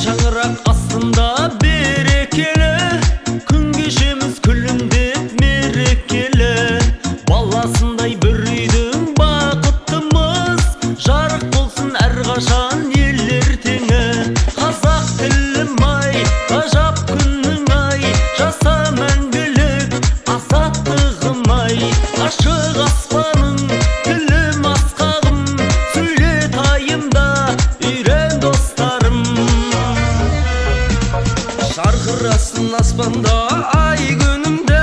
Шаңырақ астында берекелі, күн кешеміз күлімдеп мерекелі. Баласындай бір үйдің бақыттымыз, жарық болсын әрқашан ел ертеңі. Қазақ тілім ай, ғажап күнің ай, жаса мәңгілік азаттығым ай. Ашық аспаның тілім асқағым, сөйлет айымда үйрен достарым. Жарқырасын аспанда ай күнімде,